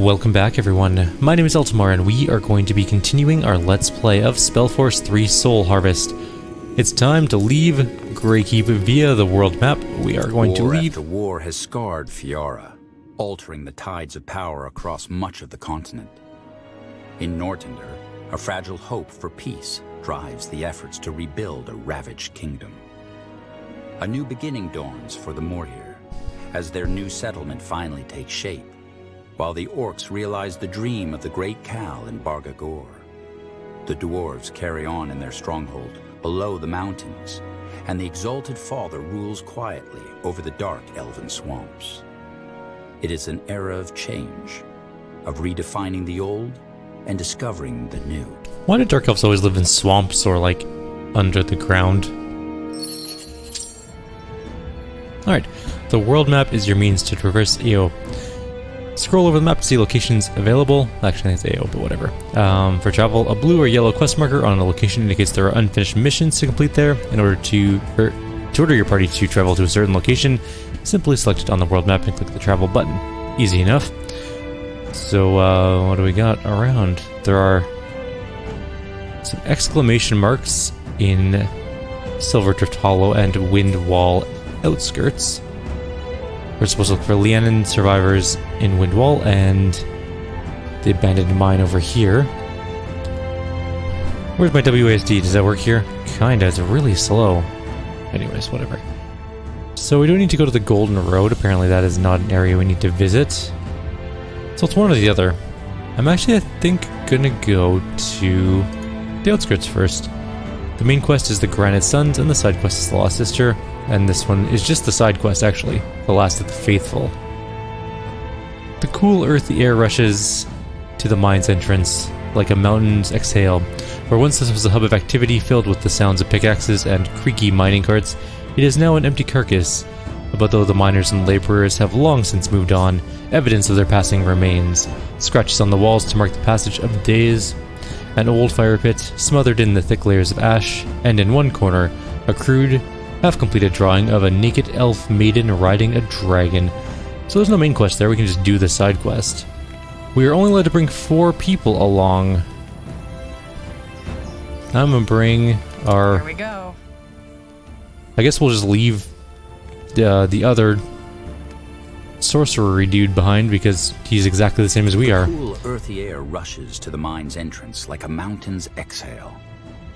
Welcome back everyone, my name is Eltimar and we are going to be continuing our Let's Play of Spellforce 3 Soul Harvest. It's time to leave Greykeep via the world map. We are going to leave... War after war has scarred Fiara, altering the tides of power across much of the continent. In Nortender, a fragile hope for peace drives the efforts to rebuild a ravaged kingdom. A new beginning dawns for the Mortir, as their new settlement finally takes shape, while the orcs realize the dream of the Great Khal in Bargagor. The dwarves carry on in their stronghold below the mountains, and the Exalted Father rules quietly over the dark elven swamps. It is an era of change, of redefining the old and discovering the new. Why do dark elves always live in swamps or like under the ground? Alright, the world map is your means to traverse AO. Scroll over the map to see locations available. Actually, I think it's AO, but whatever. For travel, a blue or yellow quest marker on a location indicates there are unfinished missions to complete there. In order to order your party to travel to a certain location, simply select it on the world map and click the travel button. Easy enough. So, what do we got around? There are some exclamation marks in Silverdrift Hollow and Windwall outskirts. We're supposed to look for Lianon survivors in Windwall and the abandoned mine over here. Where's my WASD? Does that work here? Kinda, it's really slow. Anyways, whatever. So we don't need to go to the Golden Road. Apparently that is not an area we need to visit. So it's one or the other. I'm actually, I think, gonna go to the outskirts first. The main quest is the Granite Sons and the side quest is the Lost Sister. And this one is just the side quest, actually. The Last of the Faithful. The cool earthy air rushes to the mine's entrance like a mountain's exhale. Where once this was a hub of activity filled with the sounds of pickaxes and creaky mining carts, it is now an empty carcass. But though the miners and laborers have long since moved on, evidence of their passing remains. Scratches on the walls to mark the passage of days. An old fire pit, smothered in the thick layers of ash, and in one corner, a crude, half-completed drawing of a naked elf maiden riding a dragon. So there's no main quest there, we can just do the side quest. We are only allowed to bring 4 people along. I'm gonna bring our... Here we go. I guess we'll just leave the other sorcery dude behind because he's exactly the same as we are. The cool, earthy air rushes to the mine's entrance like a mountain's exhale,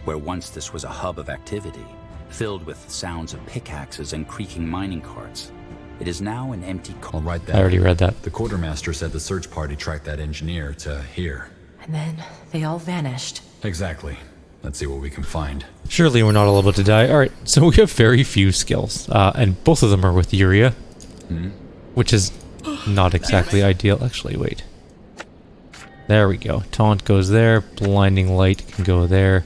where once this was a hub of activity, filled with sounds of pickaxes and creaking mining carts. It is now an empty... I'll write that. I already read that. The quartermaster said the search party tracked that engineer to here. And then they all vanished. Exactly. Let's see what we can find. Surely we're not all about to die. Alright, so we have very few skills. And both of them are with Uria. Which is not exactly ideal. Actually, wait. There we go. Taunt goes there. Blinding Light can go there.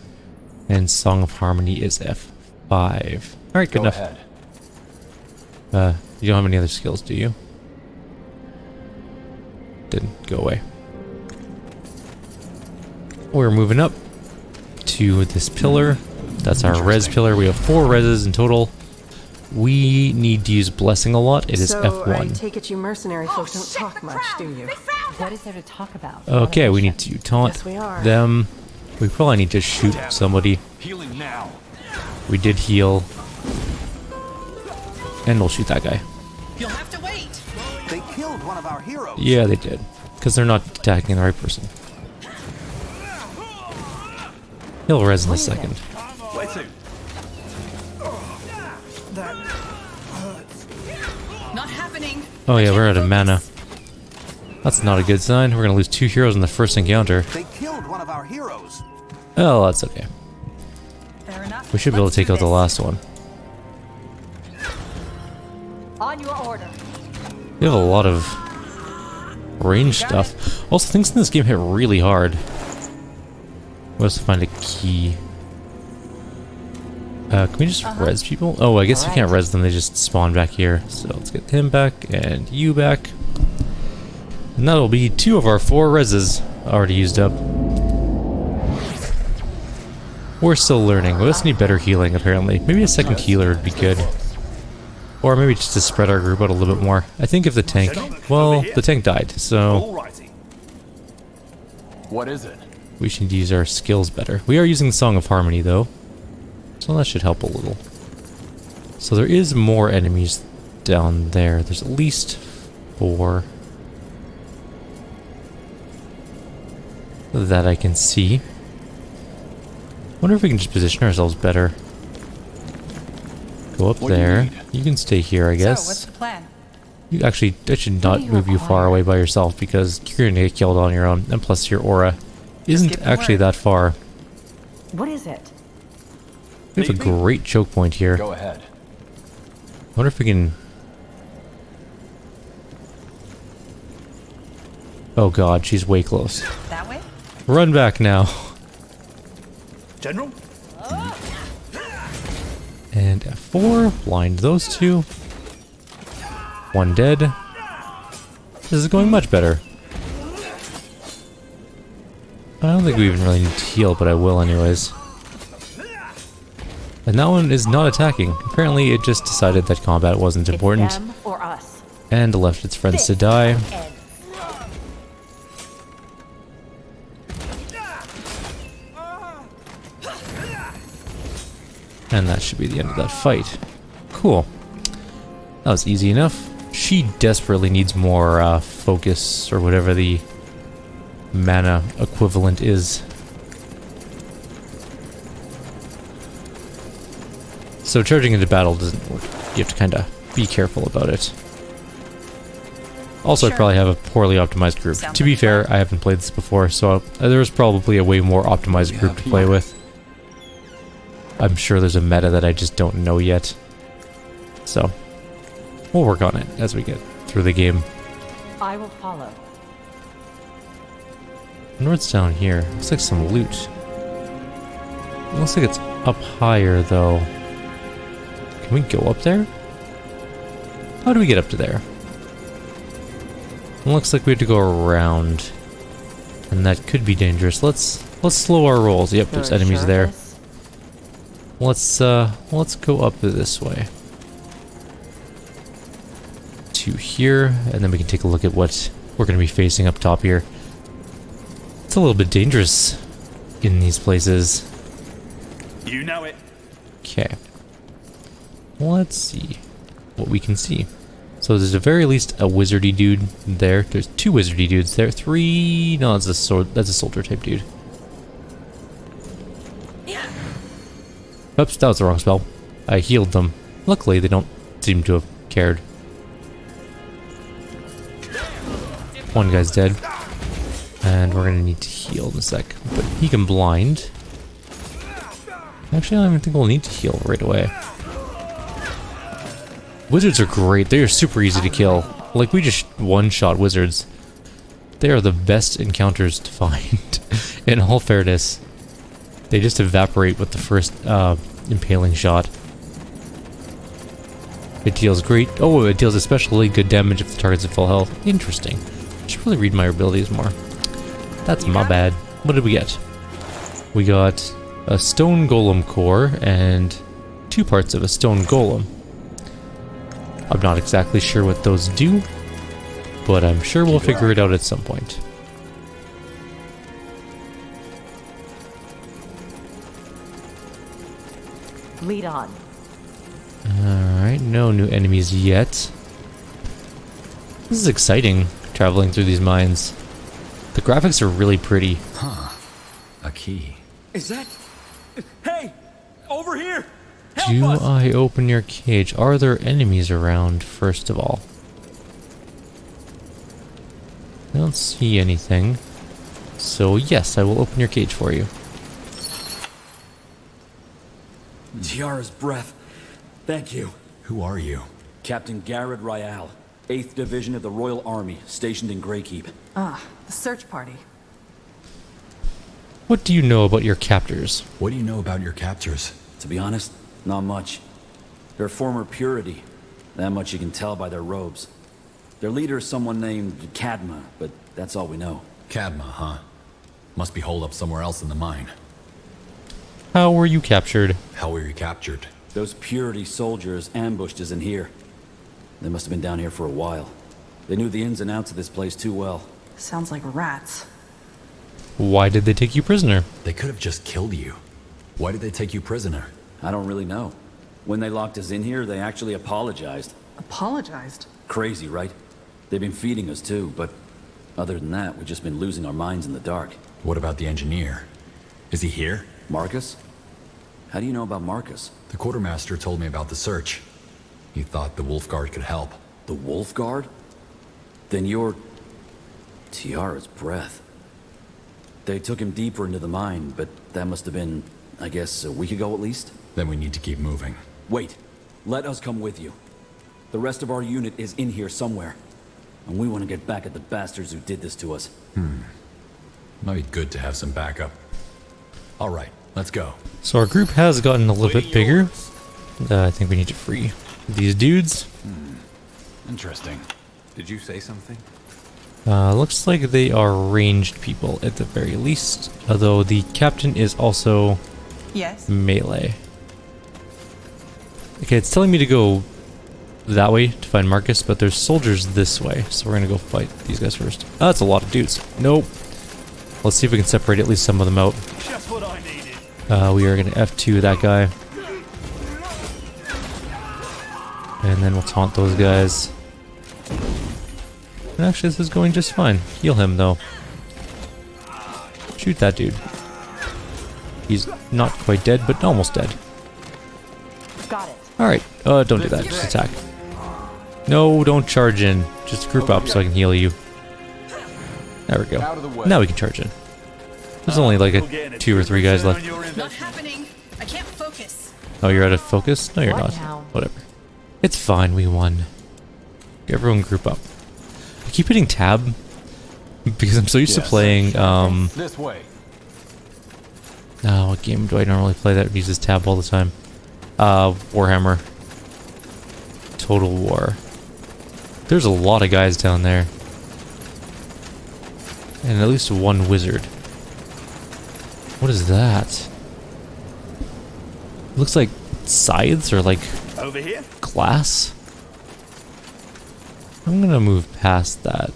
And Song of Harmony is F5. Alright, good enough. Ahead. You don't have any other skills, do you? Didn't go away. We're moving up to this pillar. That's our res pillar. We have 4 reses in total. We need to use Blessing a lot. It is F1. I take it you mercenary folks don't talk much, do you? What is there to talk about? Okay, we need to taunt Yes, we are. them. We probably need to shoot somebody. Healing now. We did heal. And we'll shoot that guy. You'll have to wait. They killed one of our heroes. Yeah, they did. Because they're not attacking the right person. He'll res in a second. Wait soon. Not happening. Oh yeah, we're out of mana. That's not a good sign. We're gonna lose 2 heroes in the first encounter. They killed one of our heroes. Oh, that's okay. Fair enough. We should be able to take out the last one. On your order. We have a lot of range stuff. Also, things in this game hit really hard. We also find a key. Can we just res people? Oh, I guess we can't res them, they just spawn back here. So let's get him back and you back. And that'll be 2 of our 4 reses already used up. We're still learning. We also need better healing, apparently. Maybe a second healer would be good. Or maybe just to spread our group out a little bit more. I think if the tank... Well, the tank died, so... What is it? We should use our skills better. We are using Song of Harmony, though. So that should help a little. So there is more enemies down there. There's at least 4 that I can see. Wonder if we can just position ourselves better. Go up What do you there. need? You can stay here, I guess. So, what's the plan? You actually, I should not do you move you far require? away by yourself because you're gonna get killed on your own, and plus your aura isn't give the actually word. that far. What is it? We have a Maybe. great choke point here. Go ahead. I wonder if we can... Oh god, she's way close. That way? Run back now. General? And F4, blind those 2. 1 dead. This is going much better. I don't think we even really need to heal, but I will anyways. And that one is not attacking. Apparently it just decided that combat wasn't important It's them or us. and left its friends to die. Ends. And that should be the end of that fight. Cool. That was easy enough. She desperately needs more focus, or whatever the mana equivalent is. So charging into battle doesn't work. You have to kind of be careful about it. Also, I Sure. probably have a poorly optimized group. Sounds To be like fair, fun. I haven't played this before, so there's probably a way more optimized group to play with. I'm sure there's a meta that I just don't know yet. So, we'll work on it as we get through the game. I will follow. North's down here. Looks like some loot. It looks like it's up higher, though. Can we go up there? How do we get up to there? It looks like we have to go around. And that could be dangerous. Let's slow our rolls. Yep, there's You're enemies sure of there. this? Let's go up this way. To here, and then we can take a look at what we're going to be facing up top here. It's a little bit dangerous in these places. You know it. Okay. Let's see what we can see. So there's at the very least a wizardy dude there. There's 2 wizardy dudes there. 3... No, that's a sword. That's a soldier type dude. Oops, that was the wrong spell. I healed them. Luckily, they don't seem to have cared. One guy's dead. And we're gonna need to heal in a sec. But he can blind. Actually, I don't even think we'll need to heal right away. Wizards are great. They are super easy to kill. Like, we just one-shot wizards. They are the best encounters to find. In all fairness. They just evaporate with the first impaling shot. It deals great. Oh, it deals especially good damage if the target's at full health. Interesting. I should really read my abilities more. That's my bad. What did we get? We got a stone golem core and 2 parts of a stone golem. I'm not exactly sure what those do, but I'm sure we'll figure it out at some point. Lead on. Alright, no new enemies yet. This is exciting, traveling through these mines. The graphics are really pretty. A key. Is that? Hey, over here. Do I open your cage? Are there enemies around, first of all? I don't see anything. So yes, I will open your cage for you. Tiara's breath. Thank you. Who are you? Captain Garrett Ryal, 8th Division of the Royal Army, stationed in Greykeep. Ah, the search party. What do you know about your captors? What do you know about your captors? To be honest, not much. They're former purity. That much you can tell by their robes. Their leader is someone named Cadma, but that's all we know. Cadma, huh? Must be holed up somewhere else in the mine. How were you captured? How were you captured? Those purity soldiers ambushed us in here. They must have been down here for a while. They knew the ins and outs of this place too well. Sounds like rats. Why did they take you prisoner? They could have just killed you. Why did they take you prisoner? I don't really know. When they locked us in here, they actually apologized. Apologized? Crazy, right? They've been feeding us too, but other than that, we've just been losing our minds in the dark. What about the engineer? Is he here? Marcus? How do you know about Marcus? The quartermaster told me about the search. He thought the Wolf Guard could help. The Wolf Guard? Then you're... Tiara's breath. They took him deeper into the mine, but that must have been, I guess, a week ago at least? Then we need to keep moving. Wait. Let us come with you. The rest of our unit is in here somewhere. And we want to get back at the bastards who did this to us. Might be good to have some backup. All right, let's go. So our group has gotten a little bit bigger. I think we need to free these dudes. Interesting. Did you say something? Looks like they are ranged people at the very least. Although the captain is also Yes. melee. Okay, it's telling me to go that way to find Marcus, but there's soldiers this way, so we're gonna go fight these guys first. Oh, that's a lot of dudes. Nope. Let's see if we can separate at least some of them out. Just what I needed. We are gonna F2 that guy. And then we'll taunt those guys. And actually, this is going just fine. Heal him, though. Shoot that dude. He's not quite dead, but almost dead. Got it. Alright, don't do that. Just attack. No, don't charge in. Just group up so I can heal you. There we go. Now we can charge in. There's only like a 2 or 3 guys left. Not happening. I can't focus. Oh, you're out of focus? No, you're What not. now? Whatever. It's fine, we won. Everyone group up. I keep hitting tab because I'm so used to playing, This way. what game do I normally play that uses tab all the time? Warhammer. Total War. There's a lot of guys down there. And at least one wizard. What is that? Looks like scythes or like Over here? glass. I'm gonna move past that.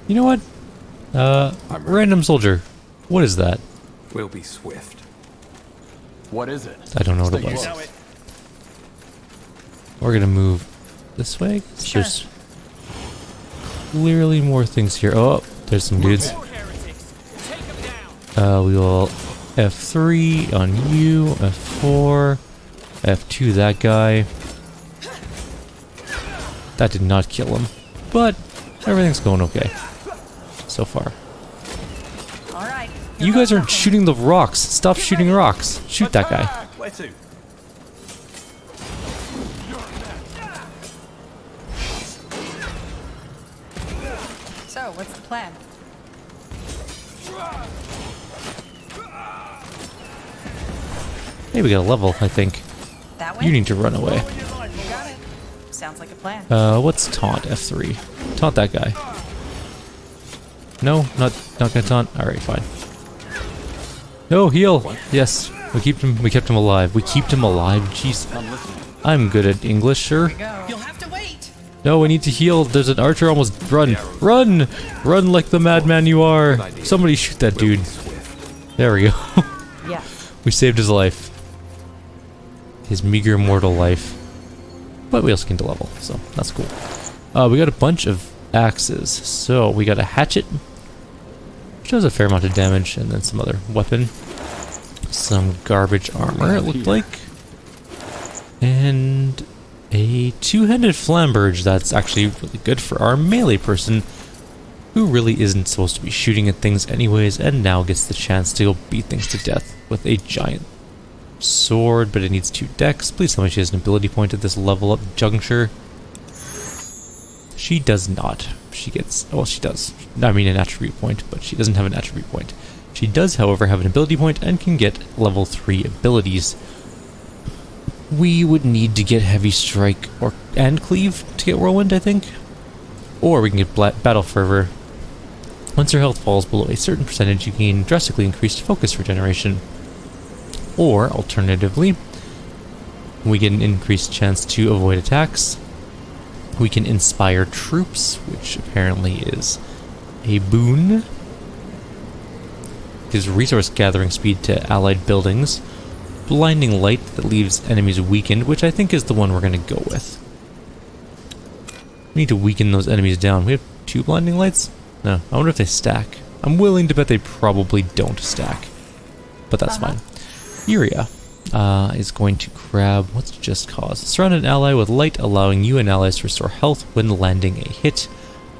You know what? Random soldier. What is that? We'll be swift. What is it? I don't know what it Stay was. Know it. We're gonna move this way. 'Cause Sure. There's clearly more things here. Oh, there's some dudes. More heretics. Take them down. We will F3 on you, F4, F2 that guy. That did not kill him, but everything's going okay so far. All right. You guys aren't shooting the rocks. Stop shooting rocks. Shoot that guy. Where to? So, what's the plan? Hey, we got a level, I think. That way? You need to run away. Got it. Sounds like a plan. What's taunt? F3. Taunt that guy. No, not gonna taunt. All right, fine. No, heal. Yes, we kept him alive. We kept him alive. Jeez, I'm good at English, sure. You'll have to wait. No, I need to heal. There's an archer almost. Run, run, run like the madman you are. Somebody shoot that dude. There we go. Yes. We saved his life. His meager mortal life. But we also gained a level, so that's cool. We got a bunch of axes. So we got a hatchet, which does a fair amount of damage, and then some other weapon. Some garbage armor, it looked like. And a two-handed flamberge that's actually really good for our melee person, who really isn't supposed to be shooting at things anyways, and now gets the chance to go beat things to death with a giant sword, but it needs 2 decks. Please tell me she has an ability point at this level up juncture. She does not. She gets, well, she does. I mean an attribute point, but she doesn't have an attribute point. She does, however, have an ability point and can get level 3 abilities. We would need to get Heavy Strike and Cleave to get Whirlwind, I think. Or we can get Battle Fervor. Once your health falls below a certain percentage, you gain drastically increased focus regeneration. Or, alternatively, we get an increased chance to avoid attacks. We can inspire troops, which apparently is a boon. gives resource gathering speed to allied buildings. Blinding light that leaves enemies weakened, which I think is the one we're going to go with. We need to weaken those enemies down. We have 2 blinding lights? No, I wonder if they stack. I'm willing to bet they probably don't stack. But that's fine. Iria is going to grab, what's Just Cause? Surround an ally with light, allowing you and allies to restore health when landing a hit.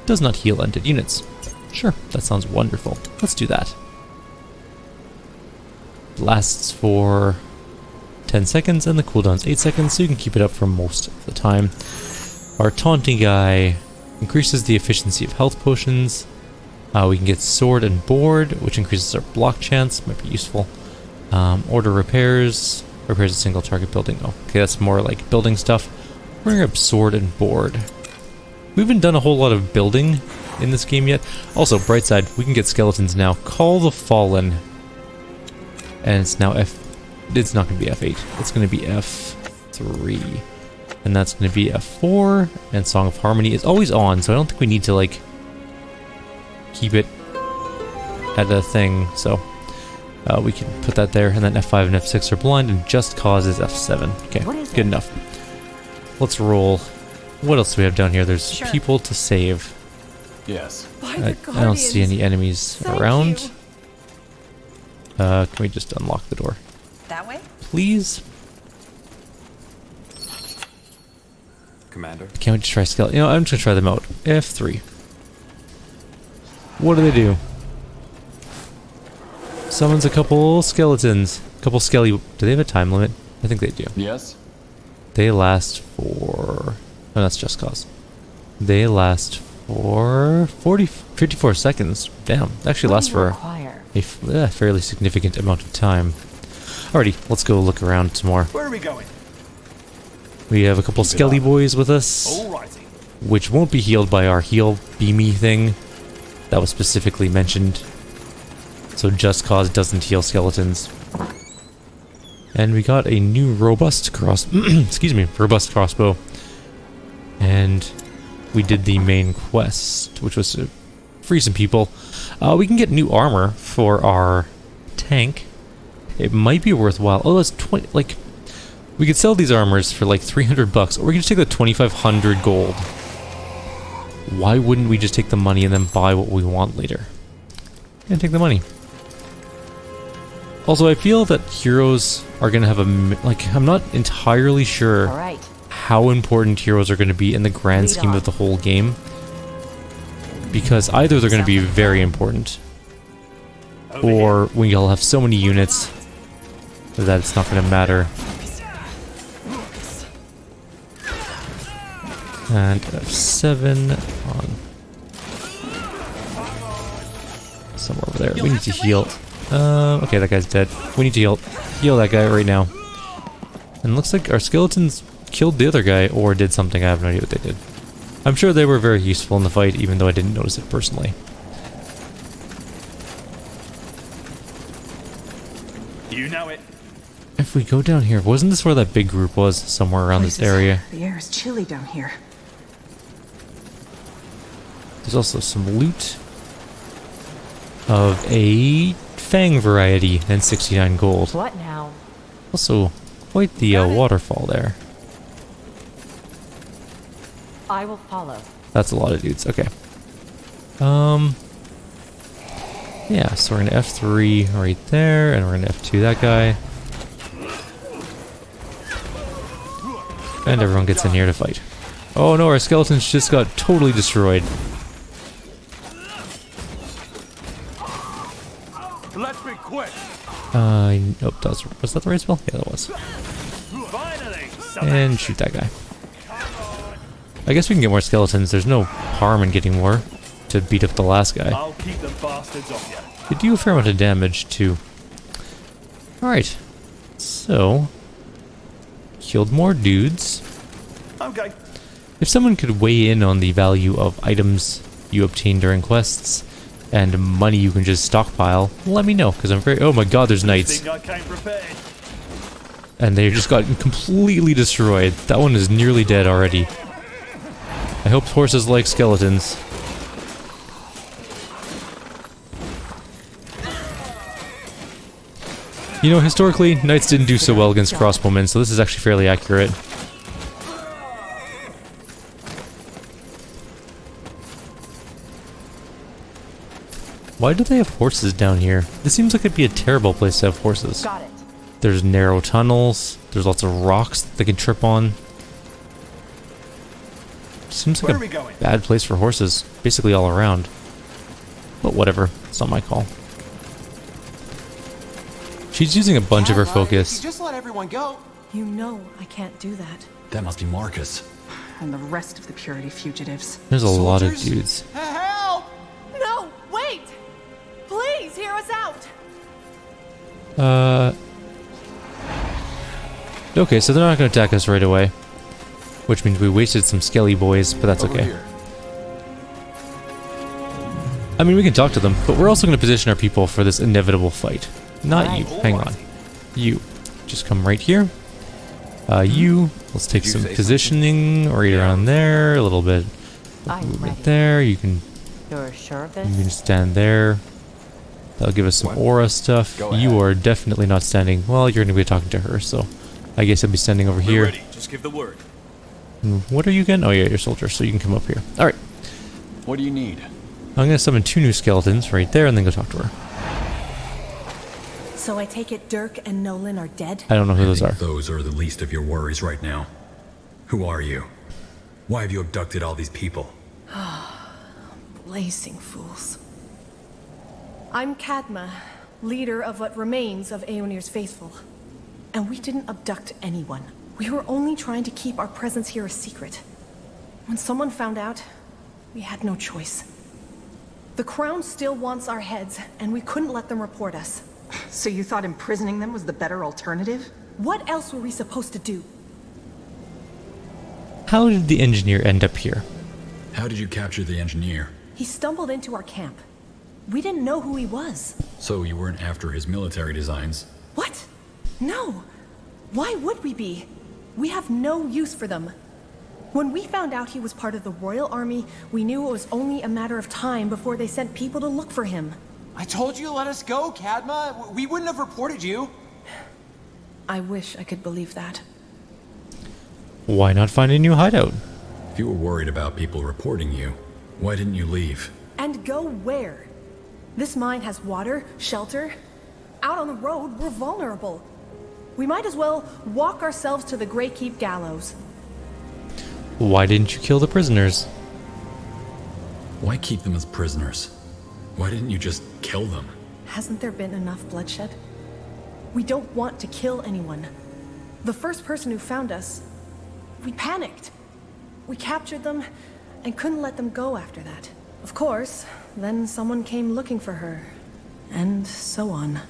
Does not heal ended units. Sure, that sounds wonderful. Let's do that. Lasts for 10 seconds and the cooldown's 8 seconds, so you can keep it up for most of the time. Our taunting guy increases the efficiency of health potions. We can get sword and board, which increases our block chance, might be useful. Order repairs a single target building. Oh, okay, that's more like building stuff. We're gonna grab sword and board. We haven't done a whole lot of building in this game yet. Also, bright side, we can get skeletons now. Call the Fallen. And it's now it's not going to be F8. It's going to be F3. And that's going to be F4. And Song of Harmony is always on, so I don't think we need to, like, keep it at a thing. So, we can put that there. And then F5 and F6 are blind, and Just Cause is F7. Okay, good enough. Let's roll. What else do we have down here? There's people to save. Yes. I don't see any enemies around. Can we just unlock the door? That way? Please? Commander. Can't we just try skeleton? You know, I'm just gonna try them out. F3. What do? Summons a couple skeletons. A couple skelly. Do they have a time limit? I think they do. Yes. They last for... Oh, that's Just Cause. They last for 54 seconds. Damn, they actually last for a fairly significant amount of time. Alrighty, let's go look around some more. Where are we going? We have a couple skelly boys with us, Alrighty. which won't be healed by our heal beamy thing that was specifically mentioned. So Just Cause doesn't heal skeletons. And we got a new robust robust crossbow. And we did the main quest, which was to free some people. We can get new armor for our tank. It might be worthwhile. Oh, that's 20. Like, we could sell these armors for like $300, or we could just take the 2,500 gold. Why wouldn't we just take the money and then buy what we want later? And take the money. Also, I feel that heroes are gonna have a I'm not entirely sure how important heroes are going to be in the grand scheme of the whole game, because either they're going to be very important, or we'll have so many units that it's not going to matter. And F7 on somewhere over there. We need to heal. Okay, that guy's dead. We need to heal that guy right now. And looks like our skeletons killed the other guy, or did something. I have no idea what they did. I'm sure they were very useful in the fight, even though I didn't notice it personally. You know it. If we go down here, wasn't this where that big group was? Somewhere around this area. The air is chilly down here. There's also some loot of a Fang variety and 69 gold. What now? Also, quite the waterfall there. I will follow. That's a lot of dudes. Okay. Yeah, so we're gonna F3 right there, and we're gonna F2 that guy. And everyone gets in here to fight. Oh no, our skeletons just got totally destroyed. Let's be quick. Nope, was that the right spell? Yeah, that was. Finally, And shoot that guy. I guess we can get more skeletons. There's no harm in getting more to beat up the last guy. I'll keep the bastards off you. They do a fair amount of damage too. Alright. So, killed more dudes. Okay. If someone could weigh in on the value of items you obtain during quests and money you can just stockpile, let me know, because I'm very... Oh my god, there's knights. Think I came prepared. And they just got completely destroyed. That one is nearly dead already. I hope horses like skeletons. You know, historically, knights didn't do so well against crossbowmen, so this is actually fairly accurate. Why do they have horses down here? This seems like it'd be a terrible place to have horses. Got it. There's narrow tunnels. There's lots of rocks that they can trip on. Seems like a bad place for horses, basically all around. But whatever, it's not my call. She's using a bunch of her focus. Just let everyone go. You know I can't do that. That must be Marcus. And the rest of the Purity fugitives. There's a lot of dudes. Help! No, wait! Please, hear us out! Okay, so they're not going to attack us right away. Which means we wasted some skelly boys, but that's okay. Here. I mean, we can talk to them, but we're also going to position our people for this inevitable fight. Not you. Hang on. You. Just come right here. You. Let's take some positioning right around there. A little bit. I'm Movement ready. there. You can You're sure of You this? can stand there. That'll give us some aura stuff. Go You ahead. are definitely not standing. Well, you're going to be talking to her, so I guess I'll be standing over here. Ready. Just give the word. And what are you again? Oh yeah, you're soldier, so you can come up here. All right. What do you need? I'm going to summon 2 new skeletons right there and then go talk to her. So I take it Dirk and Nolan are dead? I don't know who those I are. think those are the least of your worries right now. Who are you? Why have you abducted all these people? Blazing fools. I'm Kadma, leader of what remains of Aeonir's faithful. And we didn't abduct anyone. We were only trying to keep our presence here a secret. When someone found out, we had no choice. The Crown still wants our heads, and we couldn't let them report us. So you thought imprisoning them was the better alternative? What else were we supposed to do? How did the engineer end up here? How did you capture the engineer? He stumbled into our camp. We didn't know who he was. So you weren't after his military designs? What? No. Why would we be? We have no use for them. When we found out he was part of the Royal Army, we knew it was only a matter of time before they sent people to look for him. I told you to let us go, Kadma. We wouldn't have reported you. I wish I could believe that. Why not find a new hideout? If you were worried about people reporting you, why didn't you leave? And go where? This mine has water, shelter. Out on the road, we're vulnerable. We might as well walk ourselves to the Grey Keep gallows. Why didn't you kill the prisoners? Why keep them as prisoners? Why didn't you just kill them? Hasn't there been enough bloodshed? We don't want to kill anyone. The first person who found us, we panicked. We captured them and couldn't let them go after that. Of course, then someone came looking for her, and so on.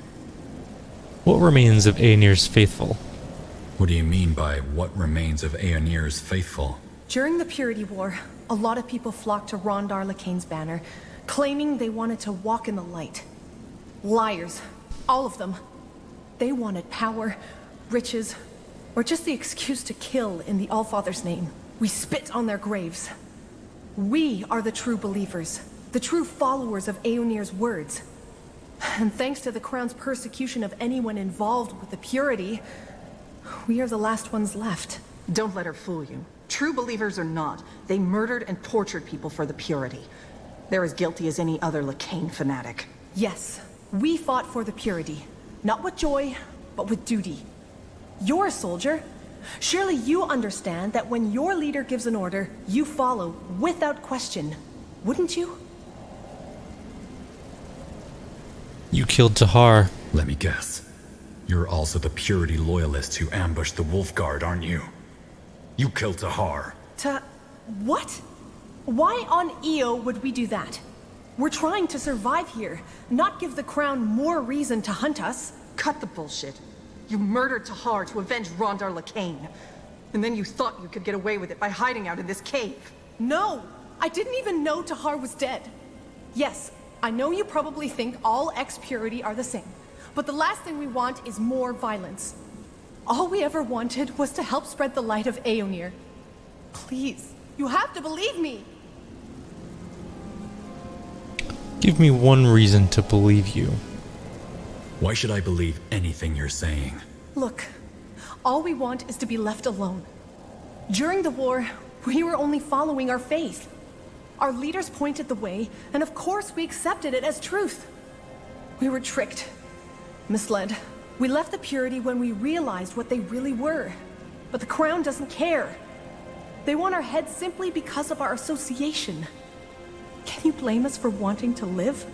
What remains of Aenir's faithful? What do you mean by what remains of Aeonir's faithful? During the Purity War, a lot of people flocked to Rondar Lakane's banner, claiming they wanted to walk in the light. Liars. All of them. They wanted power, riches, or just the excuse to kill in the Allfather's name. We spit on their graves. We are the true believers, the true followers of Aeonir's words. And thanks to the Crown's persecution of anyone involved with the Purity, we are the last ones left. Don't let her fool you. True believers or not, they murdered and tortured people for the Purity. They're as guilty as any other Lakane fanatic. Yes, we fought for the Purity. Not with joy, but with duty. You're a soldier. Surely you understand that when your leader gives an order, you follow without question. Wouldn't you? You killed Tahar. Let me guess. You're also the Purity loyalists who ambushed the Wolf Guard, aren't you? You killed Tahar. What? Why on Io would we do that? We're trying to survive here, not give the Crown more reason to hunt us. Cut the bullshit. You murdered Tahar to avenge Rondar Lakane. And then you thought you could get away with it by hiding out in this cave. No! I didn't even know Tahar was dead. Yes, I know you probably think all ex-Purity are the same, but the last thing we want is more violence. All we ever wanted was to help spread the light of Aeonir. Please, you have to believe me! Give me one reason to believe you. Why should I believe anything you're saying? Look, all we want is to be left alone. During the war, we were only following our faith. Our leaders pointed the way, and of course we accepted it as truth. We were tricked, misled. We left the Purity when we realized what they really were. But the Crown doesn't care. They want our heads simply because of our association. Can you blame us for wanting to live?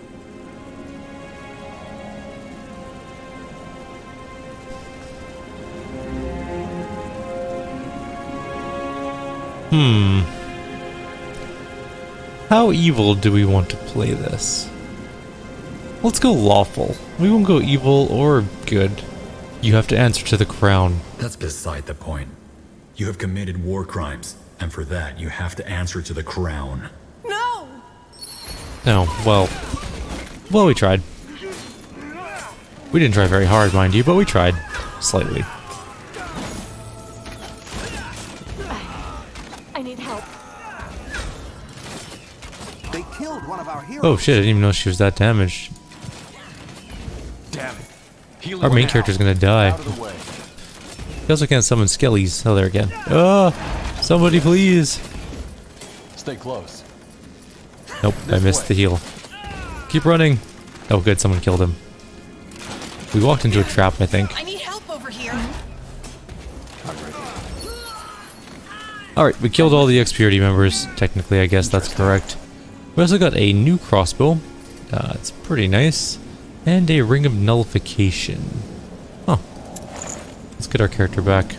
How evil do we want to play this? Let's go lawful. We won't go evil or good. You have to answer to the Crown. That's beside the point. You have committed war crimes, and for that you have to answer to the Crown. No! No, well, we tried. We didn't try very hard, mind you, but we tried. Slightly. I need help. They killed one of our heroes. Oh shit, I didn't even know she was that damaged. Damn it. Our main character's gonna die. Out of the way. He also can't summon skellies. Oh, there again. Oh, somebody please. Stay close. Nope, I missed the heal. Keep running. Oh good, someone killed him. We walked into a trap, I think. I need help over here. Alright, we killed all the ex-Purity members. Technically, I guess that's correct. We also got a new crossbow. It's pretty nice. And a ring of nullification. Huh. Let's get our character back.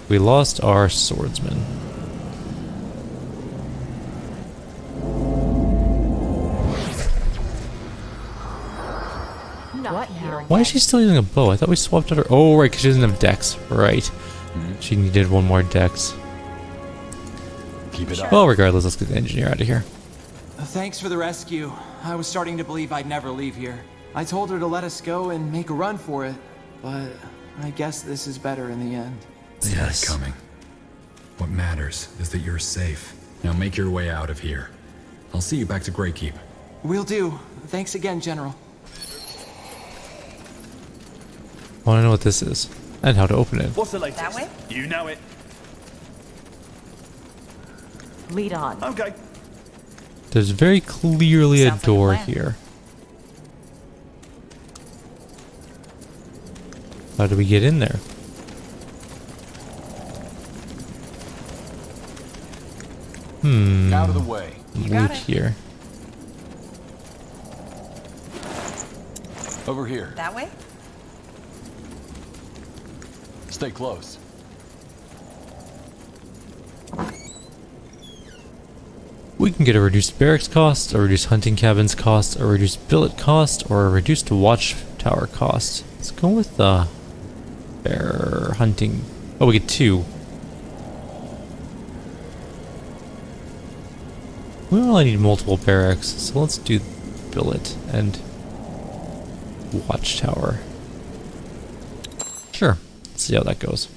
We lost our swordsman. Not here. Why is she still using a bow? I thought we swapped out her... Oh, right, because she doesn't have dex. Right. She needed one more dex. Keep it up. Well, regardless, let's get the engineer out of here. Thanks for the rescue. I was starting to believe I'd never leave here. I told her to let us go and make a run for it, but I guess this is better in the end. See that coming. What matters is that you're safe. Now make your way out of here. I'll see you back to Greykeep. Will do. Thanks again, General. I want to know what this is. And how to open it. What's the latest? That way? You know it. Lead on. Okay. There's very clearly Sounds like a door a plan. here. How do we get in there? Out of the way. Loot here. Over here. That way? Stay close. We can get a reduced barracks cost, a reduced hunting cabins cost, a reduced billet cost, or a reduced watchtower cost. Let's go with the bear hunting. Oh, we get 2. Well, I need multiple barracks, so let's do billet and watchtower. Sure, let's see how that goes.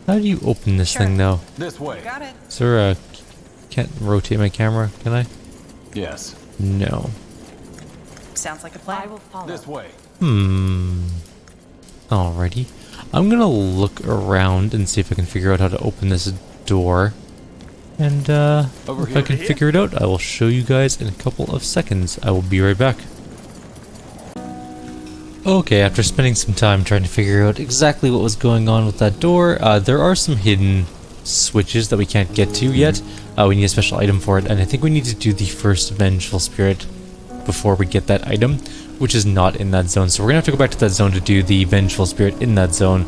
How do you open this thing, though? This way. Got it. Is there a... Can't rotate my camera, can I? Yes. No. Sounds like a plan. I will follow. This way. Alrighty. I'm gonna look around and see if I can figure out how to open this door. And Over if I can here? figure it out, I will show you guys in a couple of seconds. I will be right back. Okay, after spending some time trying to figure out exactly what was going on with that door, there are some hidden switches that we can't get to yet. We need a special item for it, and I think we need to do the first Vengeful Spirit before we get that item, which is not in that zone. So we're gonna have to go back to that zone to do the Vengeful Spirit in that zone.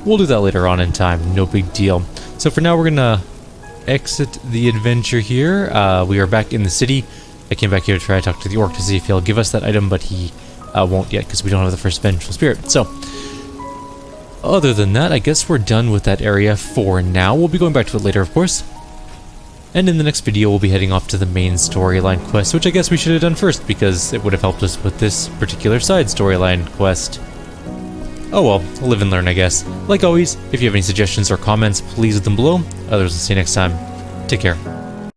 We'll do that later on in time, no big deal. So for now, we're gonna exit the adventure here. We are back in the city. I came back here to try to talk to the orc to see if he'll give us that item, but he won't yet because we don't have the first Vengeful Spirit. So, other than that, I guess we're done with that area for now. We'll be going back to it later, of course. And in the next video, we'll be heading off to the main storyline quest, which I guess we should have done first because it would have helped us with this particular side storyline quest. Oh well, live and learn, I guess. Like always, if you have any suggestions or comments, please leave them below. Others will see you next time. Take care.